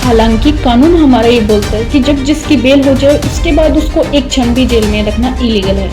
हालांकि कानून हमारा ये बोलता है कि जब जिसकी बेल हो जाए उसके बाद उसको एक क्षण भी जेल में रखना इलीगल है,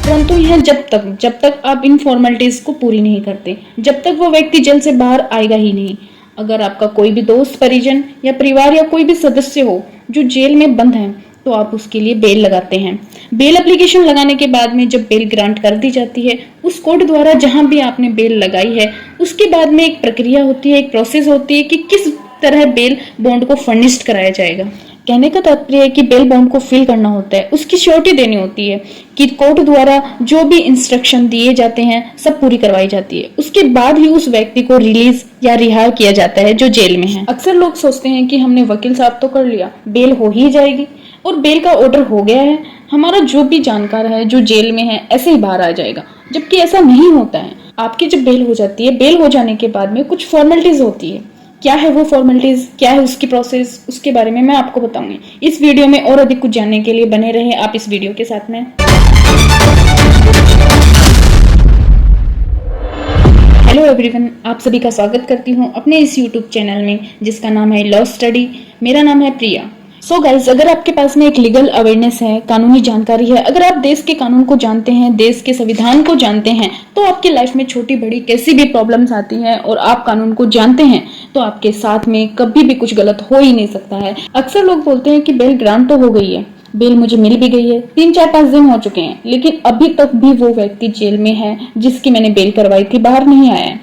परंतु यह जब तक आप इन फॉर्मेलिटीज को पूरी नहीं करते, जब तक वो व्यक्ति जेल से बाहर आएगा ही नहीं। अगर आपका कोई भी दोस्त, परिजन या परिवार या कोई भी सदस्य हो जो जेल में बंद है, तो आप उसके लिए बेल लगाते हैं। बेल एप्लीकेशन लगाने के बाद में जब बेल ग्रांट कर दी जाती है, उस कोर्ट द्वारा जहां भी आपने बेल लगाई है, उसके बाद में एक प्रक्रिया होती है, एक प्रोसेस होती है कि किस तरह बेल बॉन्ड को फर्निश्ड कराया जाएगा। कहने का तात्पर्य है कि बेल बॉन्ड को फिल करना होता है, उसकी श्योरिटी देनी होती है कि कोर्ट द्वारा जो भी इंस्ट्रक्शन दिए जाते हैं सब पूरी करवाई जाती है। उसके बाद ही उस व्यक्ति को रिलीज या रिहा किया जाता है जो जेल में है। अक्सर लोग सोचते हैं कि हमने वकील साहब तो कर लिया, बेल हो ही जाएगी और बेल का ऑर्डर हो गया है, हमारा जो भी जानकार है जो जेल में है ऐसे ही बाहर आ जाएगा, जबकि ऐसा नहीं होता है। आपकी जब बेल हो जाती है, बेल हो जाने के बाद में कुछ फॉर्मेलिटीज होती है। क्या है वो फॉर्मेलिटीज, क्या है उसकी प्रोसेस, उसके बारे में मैं आपको बताऊंगी इस वीडियो में। और अधिक कुछ जानने के लिए बने रहे आप इस वीडियो के साथ में। हेलो एवरीवन, आप सभी का स्वागत करती हूँ अपने इस यूट्यूब चैनल में जिसका नाम है लॉ स्टडी। मेरा नाम है प्रिया। सो गाइज, अगर आपके पास में एक लीगल अवेयरनेस है, कानूनी जानकारी है, अगर आप देश के कानून को जानते हैं, देश के संविधान को जानते हैं, तो आपकी लाइफ में छोटी बड़ी कैसी भी प्रॉब्लम्स आती हैं और आप कानून को जानते हैं, तो आपके साथ में कभी भी कुछ गलत हो ही नहीं सकता है। अक्सर लोग बोलते हैं कि बेल ग्रांट तो हो गई है, बेल मुझे मिल भी गई है, 3-4-5 दिन हो चुके हैं, लेकिन अभी तक भी वो व्यक्ति जेल में है जिसकी मैंने बेल करवाई थी, बाहर नहीं आया है।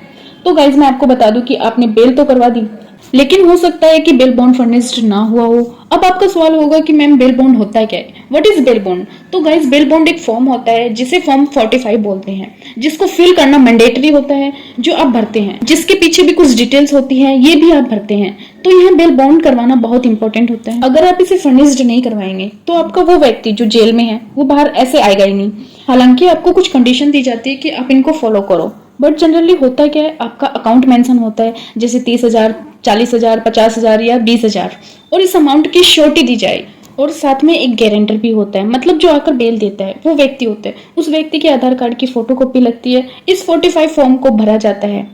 तो गाइज, मैं आपको बता दूं कि आपने बेल तो करवा दी, लेकिन हो सकता है कि बेल बॉन्ड फर्निश्ड ना हुआ हो। अब आपका सवाल होगा कि मैम बेल बॉन्ड होता है क्या है, व्हाट इज बेल बॉन्ड? तो गाइस, बेल बॉन्ड एक फॉर्म होता है जिसे फॉर्म 45 बोलते हैं, जिसको फिल करना मैंडेटरी होता है, जो आप भरते हैं, जिसके पीछे भी कुछ डिटेल्स होती है, ये भी आप भरते हैं। तो यहाँ बेल बॉन्ड करवाना बहुत इंपॉर्टेंट होता है। अगर आप इसे फर्निश्ड नहीं करवाएंगे तो आपका वो व्यक्ति जो जेल में है वो बाहर ऐसे आएगा ही नहीं। हालांकि आपको कुछ कंडीशन दी जाती है कि आप इनको फॉलो करो, बट जनरली होता क्या है, आपका अकाउंट मेंशन होता है, जैसे 30,000, 40,000, 50,000 या 20,000, और इस अमाउंट की श्योरिटी दी जाए। और साथ में एक गारंटर भी होता है, मतलब जो आकर बेल देता है वो व्यक्ति होता है, उस व्यक्ति के आधार कार्ड की फोटोकॉपी लगती है। इस 45 फॉर्म को भरा जाता है,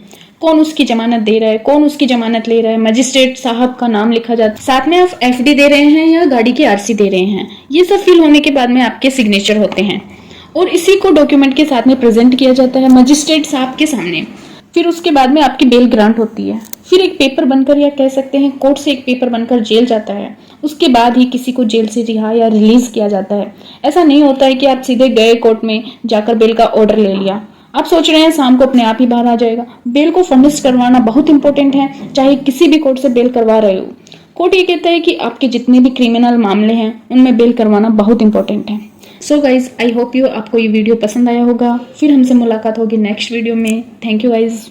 कौन उसकी जमानत दे रहा है, कौन उसकी जमानत ले रहा है, मजिस्ट्रेट साहब का नाम लिखा जाता है, साथ में आप एफडी दे रहे हैं या गाड़ी की आरसी दे रहे हैं, ये सब फिल होने के बाद में आपके सिग्नेचर होते हैं और इसी को डॉक्यूमेंट के साथ में प्रेजेंट किया जाता है मजिस्ट्रेट साहब के सामने। फिर उसके बाद में आपकी बेल ग्रांट होती है। फिर एक पेपर बनकर, या कह सकते हैं कोर्ट से एक पेपर बनकर जेल जाता है। उसके बाद ही किसी को जेल से रिहा या रिलीज किया जाता है। ऐसा नहीं होता है कि आप सीधे गए कोर्ट में जाकर बेल का ऑर्डर ले लिया, आप सोच रहे हैं शाम को अपने आप ही बाहर आ जाएगा। बेल को फर्निश करवाना बहुत इंपॉर्टेंट है, चाहे किसी भी कोर्ट से बेल करवा रहे हो। कोर्ट ये कहता है कि आपके जितने भी क्रिमिनल मामले हैं उनमें बेल करवाना बहुत इंपॉर्टेंट है। सो गाइज, आई होप आपको ये वीडियो पसंद आया होगा। फिर हमसे मुलाकात होगी नेक्स्ट वीडियो में। Thank you guys.